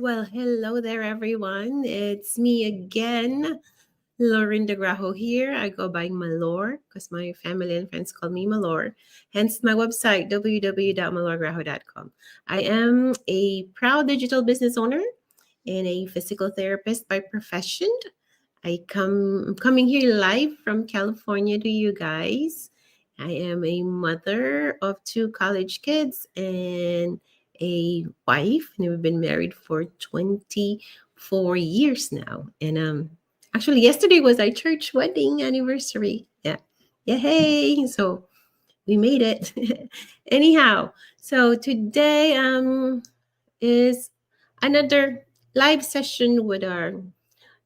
Well, hello there, everyone. It's me again, Lorinda Grajo here. I go by Malor because my family and friends call me Malor, hence my website, www.malorgrajo.com. I am a proud digital business owner and a physical therapist by profession. I'm coming here live from California to you guys. I am a mother of two college kids and a wife, and we've been married for 24 years now. And actually yesterday was our church wedding anniversary. Yeah. Yeah, hey. So we made it. Anyhow, so today is another live session with our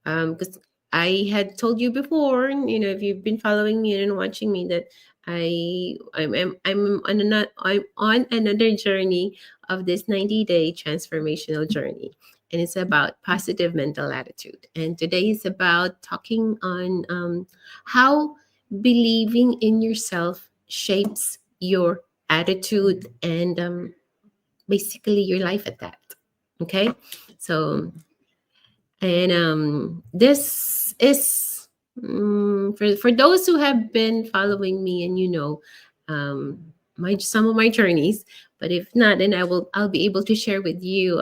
because I had told you before, if you've been following me and watching me, that I'm on another journey of this 90-day transformational journey, and it's about positive mental attitude. And today is about talking on how believing in yourself shapes your attitude and basically your life at that. Okay, so and this is for those who have been following me, and my some of my journeys. But if not, then I'll be able to share with you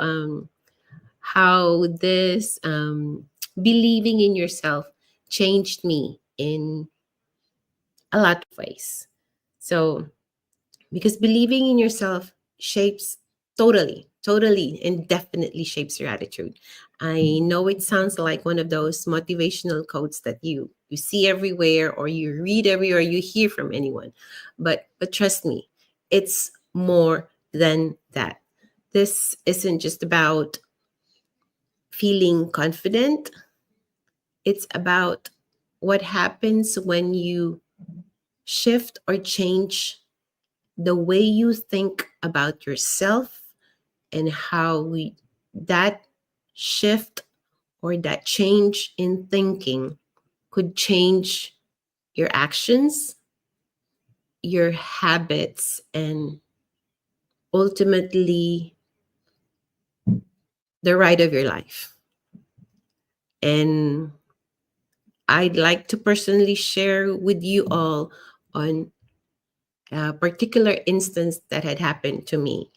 how this believing in yourself changed me in a lot of ways. So because believing in yourself shapes totally and definitely shapes your attitude. I know it sounds like one of those motivational quotes that you see everywhere, or you read everywhere, or you hear from anyone, but trust me, it's more than that. This isn't just about feeling confident. It's about what happens when you shift or change the way you think about yourself, and how that shift or that change in thinking could change your actions, your habits, and ultimately the ride of your life. And I'd like to personally share with you all on a particular instance that had happened to me.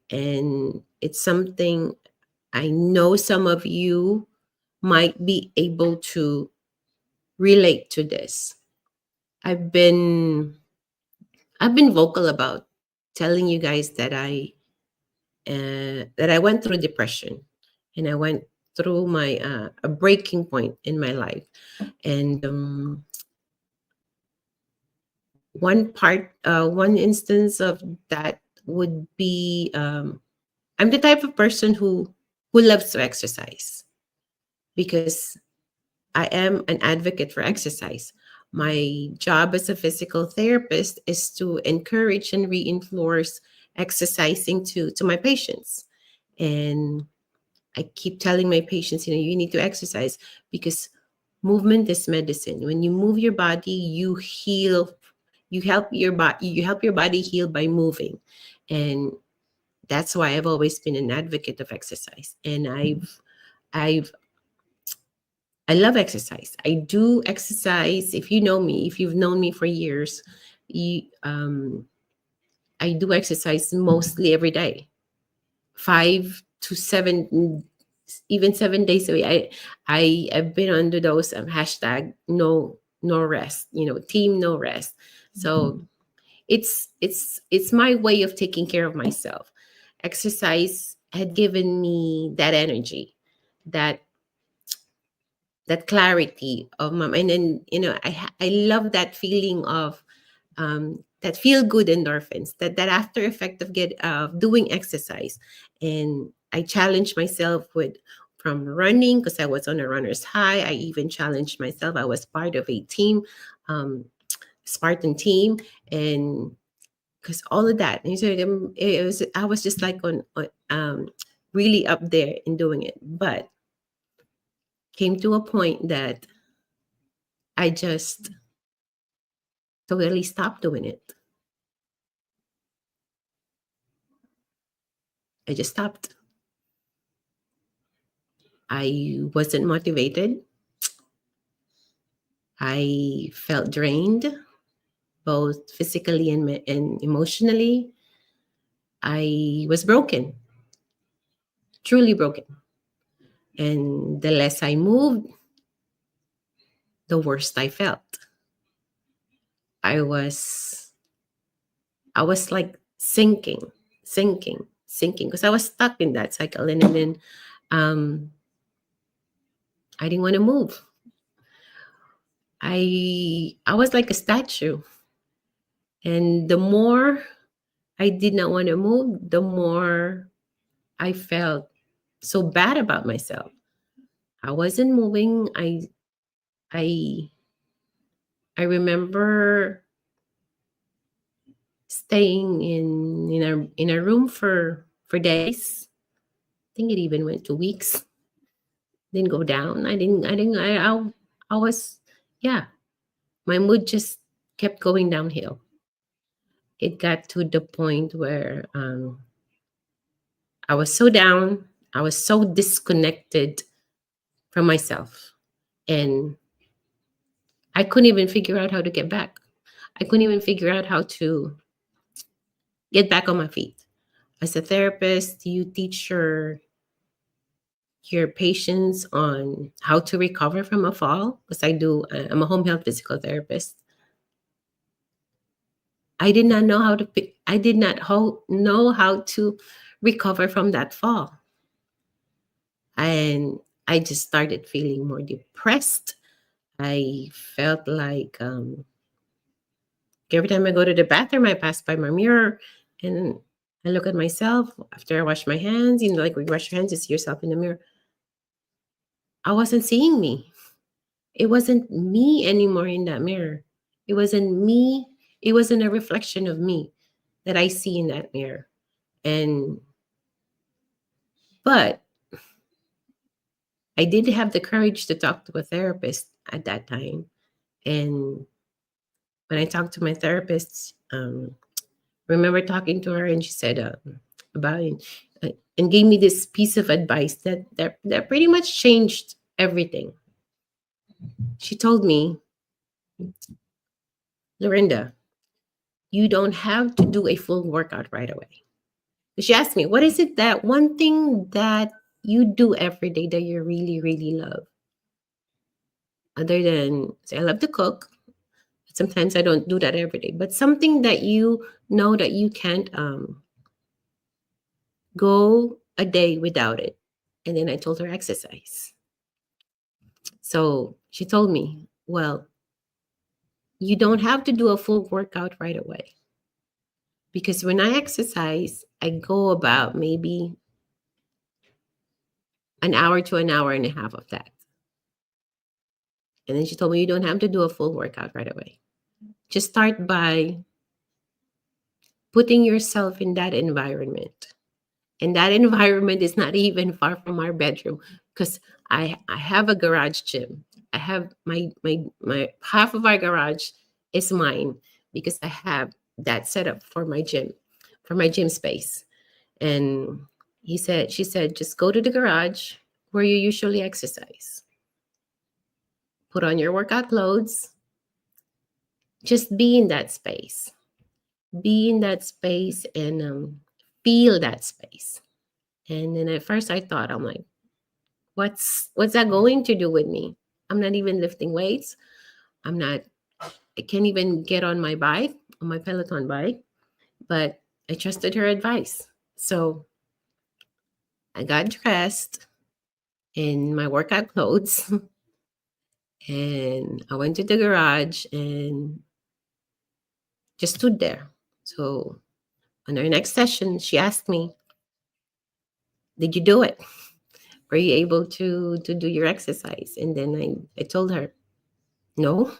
And it's something I know some of you might be able to relate to this. I've been I've been vocal about telling you guys that I went through depression, and I went through my a breaking point in my life. And one instance of that would be I'm the type of person who loves to exercise, because I am an advocate for exercise. My job as a physical therapist is to encourage and reinforce exercising to my patients. And I keep telling my patients, you need to exercise, because movement is medicine. When you move your body, you heal. You help your body heal by moving. And that's why I've always been an advocate of exercise. And I've I love exercise. I do exercise. If you know me, if you've known me for years, I do exercise mostly every day, 5 to 7, even 7 days a week. I have been under those hashtag no rest. Team no rest. So it's my way of taking care of myself. Exercise had given me that energy, that that clarity of my mind. And I love that feeling of that feel good endorphins, that after effect of get doing exercise. And I challenged myself with from running, because I was on a runner's high. I even challenged myself. I was part of a team, um, Spartan team. And because all of that, and so it was, I was just like on really up there in doing it. But came to a point that I just totally stopped doing it. I just stopped. I wasn't motivated. I felt drained, both physically and emotionally. I was broken, truly broken. And the less I moved, the worse I felt. I was I was like sinking, because I was stuck in that cycle, and then um, I didn't want to move. I was like a statue, and the more I did not want to move, the more I felt so bad about myself. I wasn't moving. I I remember staying in a room for days. I think it even went to weeks. Didn't go down. I was, yeah, my mood just kept going downhill. It got to the point where I was so down. I was so disconnected from myself. And I couldn't even figure out how to get back. I couldn't even figure out how to get back on my feet. As a therapist, you teach your patients on how to recover from a fall, because I'm a home health physical therapist. I did not know how to recover from that fall. And I just started feeling more depressed. I felt like every time I go to the bathroom, I pass by my mirror and I look at myself after I wash my hands. Like when you wash your hands, you see yourself in the mirror. I wasn't seeing me. It wasn't me anymore in that mirror. It wasn't me. It wasn't a reflection of me that I see in that mirror. And, but I did have the courage to talk to a therapist at that time. And when I talked to my therapist, remember talking to her, and she said about it, and gave me this piece of advice that pretty much changed everything. She told me, Lorinda, you don't have to do a full workout right away. She asked me, what is it, that one thing that you do every day that you really, really love? Other than, say, I love to cook. Sometimes I don't do that every day, but something that you know that you can't go a day without it. And then I told her exercise. So she told me, well, you don't have to do a full workout right away. Because when I exercise, I go about maybe an hour to an hour and a half of that. And then she told me, you don't have to do a full workout right away. Just start by putting yourself in that environment. And that environment is not even far from our bedroom, because I have a garage gym. I have my half of our garage is mine, because I have that set up for my gym space. And she said, just go to the garage where you usually exercise. Put on your workout clothes. Just be in that space. Be in that space and feel that space. And then at first I thought, I'm like, what's that going to do with me? I'm not even lifting weights. I'm not, I can't even get on my bike, on my Peloton bike. But I trusted her advice. So I got dressed in my workout clothes and I went to the garage and just stood there. So on our next session, she asked me, did you do it? Were you able to do your exercise? And then I told her, no,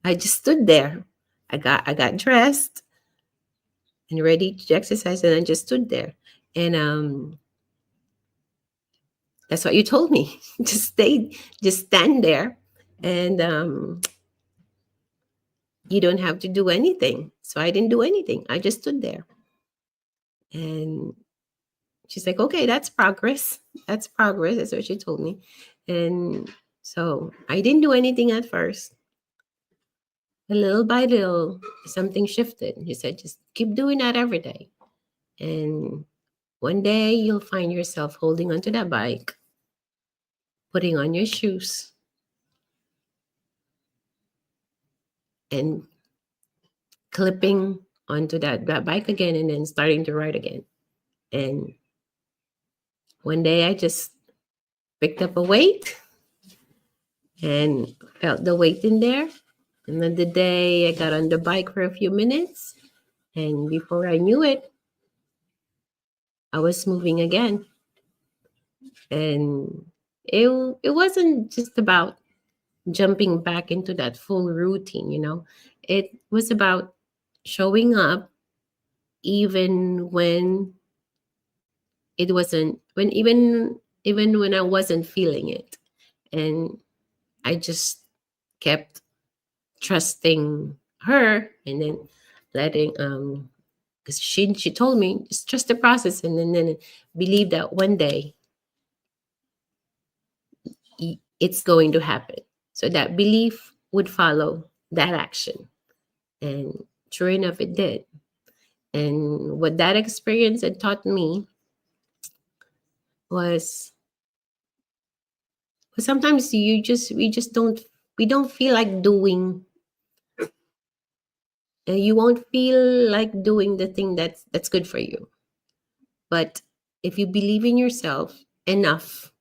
I just stood there. I got dressed and ready to exercise, and I just stood there. And that's what you told me. Just stand there, and you don't have to do anything. So I didn't do anything. I just stood there. And she's like, okay, that's progress. That's progress. That's what she told me. And so I didn't do anything at first. A little by little, something shifted. She said, just keep doing that every day. And one day you'll find yourself holding onto that bike, putting on your shoes, and clipping onto that bike again and then starting to ride again. And one day I just picked up a weight and felt the weight in there. And then the day I got on the bike for a few minutes, and before I knew it, I was moving again. And it wasn't just about jumping back into that full routine, you know. It was about showing up even when it wasn't when even when I wasn't feeling it. And I just kept trusting her, and then letting because she told me just trust the process, and then believe that one day it's going to happen. So that belief would follow that action. And sure enough, it did. And what that experience had taught me was, sometimes we don't feel like doing, you won't feel like doing the thing that's good for you. But if you believe in yourself enough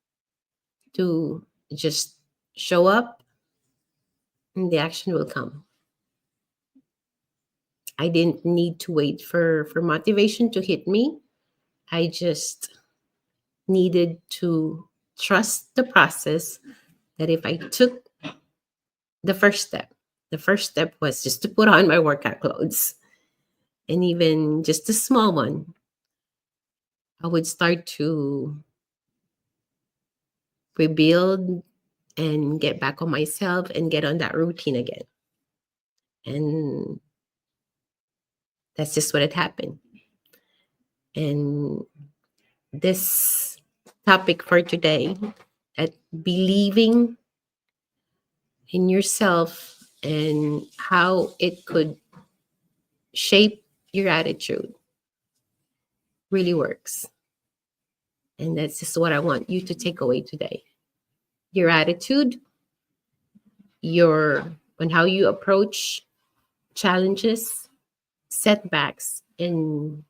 to just show up, and the action will come. I didn't need to wait for motivation to hit me. I just needed to trust the process, that if I took the first step, the first step was just to put on my workout clothes, and even just a small one, I would start to rebuild and get back on myself and get on that routine again. And that's just what had happened. And this topic for today, at believing in yourself and how it could shape your attitude, really works. And that's just what I want you to take away today. Your attitude, your on how you approach challenges, setbacks, and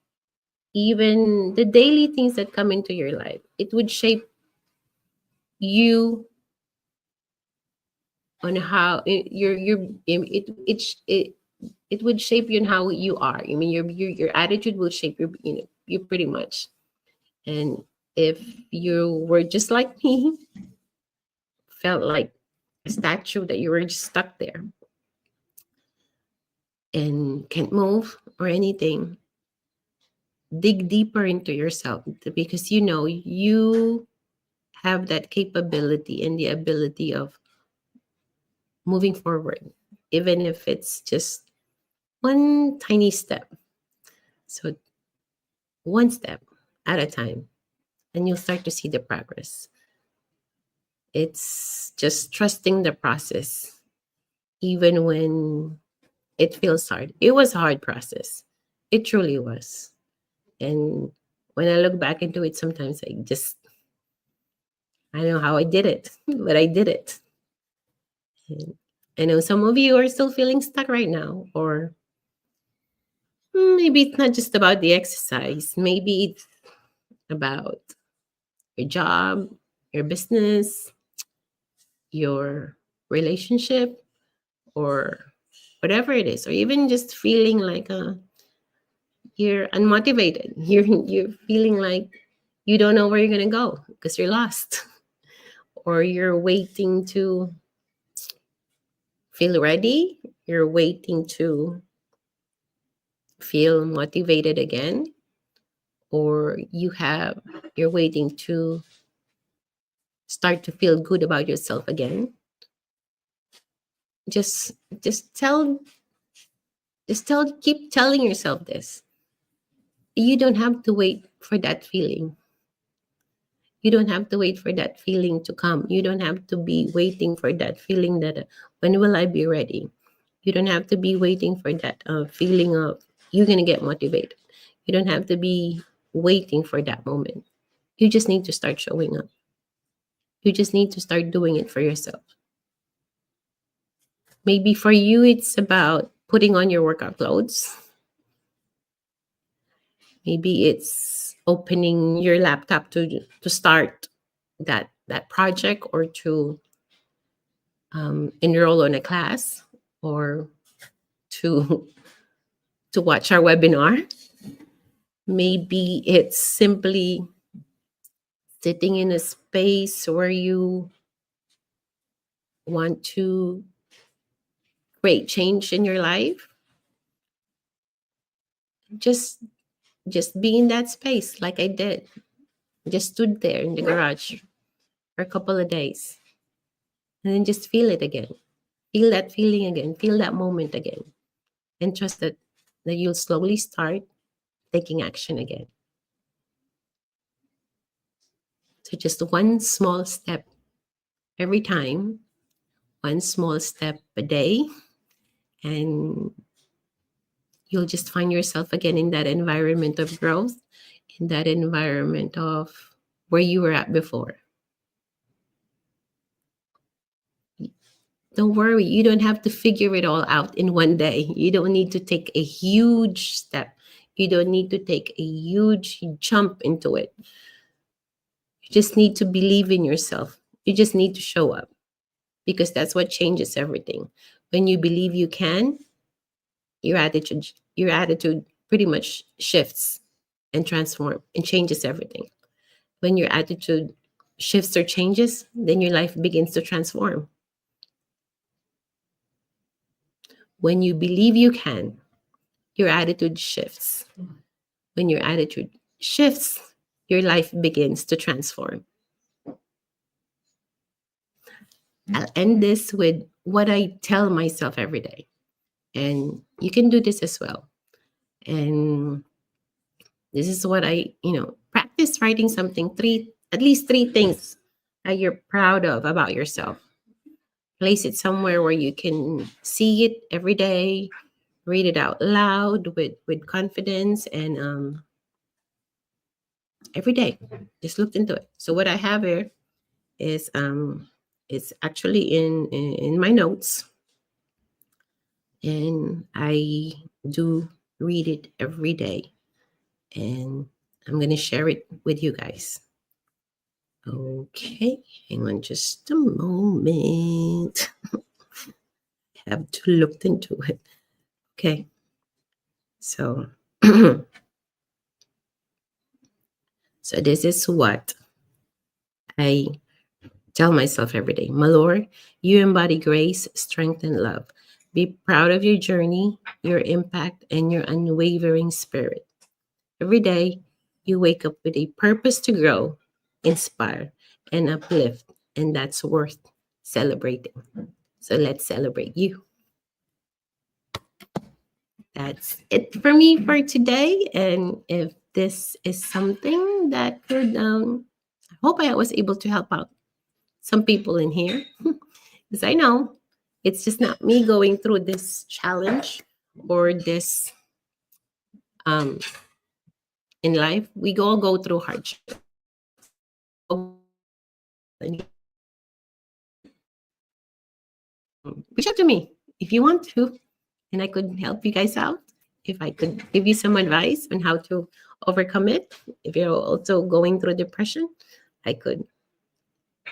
even the daily things that come into your life. It would shape you on how it would shape you on how you are. I mean, your attitude will shape you pretty much. And if you were just like me, felt like a statue that you were just stuck there and can't move or anything, dig deeper into yourself, because you know you have that capability and the ability of moving forward, even if it's just one tiny step. So one step at a time, and you'll start to see the progress. It's just trusting the process, even when it feels hard. It was a hard process. It truly was. And when I look back into it, sometimes I don't know how I did it, but I did it. And I know some of you are still feeling stuck right now, or maybe it's not just about the exercise. Maybe it's about your job, your business, your relationship, or whatever it is, or even just feeling like you're unmotivated. You're feeling like you don't know where you're gonna go because you're lost, or you're waiting to feel ready. You're waiting to feel motivated again, or you're waiting to start to feel good about yourself again. Just just tell keep telling yourself this. You don't have to wait for that feeling. You don't have to wait for that feeling to come. You don't have to be waiting for that feeling that when will I be ready? You don't have to be waiting for that feeling of you're going to get motivated. You don't have to be waiting for that moment. You just need to start showing up. You just need to start doing it for yourself. Maybe for you, it's about putting on your workout clothes. Maybe it's opening your laptop to start that project, or to enroll on a class, or to to watch our webinar. Maybe it's simply sitting in a space where you want to create change in your life. Just be in that space like I did. Just stood there in the garage for a couple of days, and then just feel it again. Feel that feeling again. Feel that moment again. And trust that you'll slowly start taking action again. So just one small step every time, one small step a day, and you'll just find yourself again in that environment of growth, in that environment of where you were at before. Don't worry, you don't have to figure it all out in one day. You don't need to take a huge step. You don't need to take a huge jump into it. You just need to believe in yourself. You just need to show up, because that's what changes everything. When you believe you can, your attitude pretty much shifts and transform and changes everything. When your attitude shifts or changes, then your life begins to transform. When you believe you can, your attitude shifts. When your attitude shifts, your life begins to transform. I'll end this with what I tell myself every day. And you can do this as well. And this is what practice writing something, at least three things that you're proud of about yourself. Place it somewhere where you can see it every day, read it out loud with confidence, and every day just look into it. So what I have here is it's actually in my notes, and I do read it every day, and I'm going to share it with you guys. Okay, hang on just a moment. Have to look into it. Okay, so so this is what I tell myself every day. Malor, you embody grace, strength, and love. Be proud of your journey, your impact, and your unwavering spirit. Every day, you wake up with a purpose to grow, inspire, and uplift, and that's worth celebrating. So let's celebrate you. That's it for me for today. And if this is something that could, I hope I was able to help out some people in here, because I know it's just not me going through this challenge or this in life. We all go through hardship. Reach out to me if you want to, and I could help you guys out. If I could give you some advice on how to overcome it, if you're also going through depression, I could.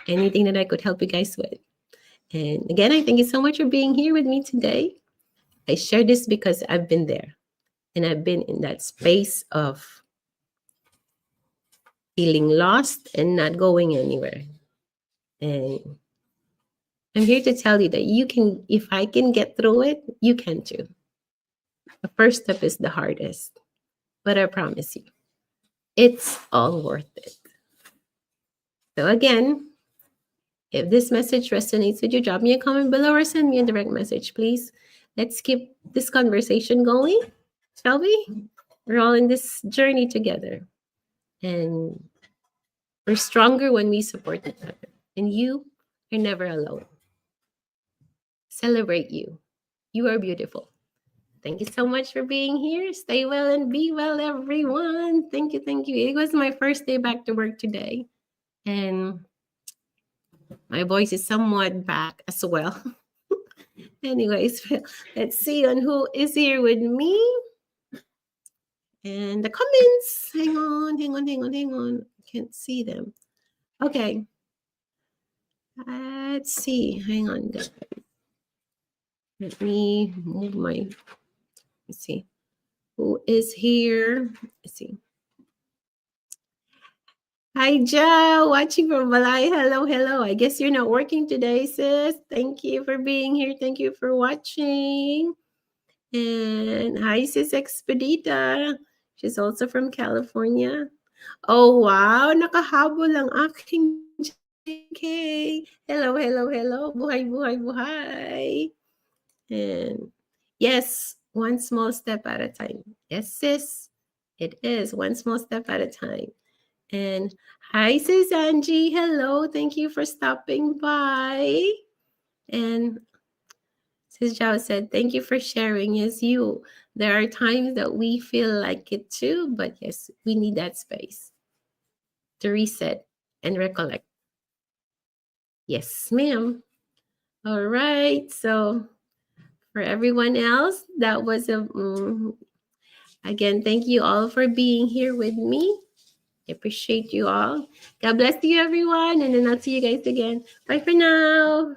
Anything that I could help you guys with. And again, I thank you so much for being here with me today. I share this because I've been there, and I've been in that space of feeling lost and not going anywhere. And I'm here to tell you that you can, if I can get through it, you can too. The first step is the hardest, but I promise you, it's all worth it. So again, if this message resonates with you, drop me a comment below or send me a direct message, please. Let's keep this conversation going, shall we? We're all in this journey together. And We're stronger when we support each other. And you are never alone. Celebrate you. You are beautiful. Thank you so much for being here. Stay well and be well, everyone. Thank you. Thank you. It was my first day back to work today. And my voice is somewhat back as well. Anyways, let's see on who is here with me. And the comments. Hang on. Can't see them. Okay. Let's see. Hang on, guys. Let me move my. Let's see. Who is here? Let's see. Hi, Joe. Watching from Malay. Hello. I guess you're not working today, sis. Thank you for being here. Thank you for watching. And hi, sis Expedita. She's also from California. Oh, wow. Nakahabol ang aking JK. Hello. Buhay. And yes, one small step at a time. Yes, sis. It is one small step at a time. And hi, sis Angie. Hello. Thank you for stopping by. And sis Zhao said, thank you for sharing. Yes, there are times that we feel like it too, but yes, we need that space to reset and recollect. Yes, ma'am. All right. So for everyone else, that was again, thank you all for being here with me. I appreciate you all. God bless you, everyone. And then I'll see you guys again. Bye for now.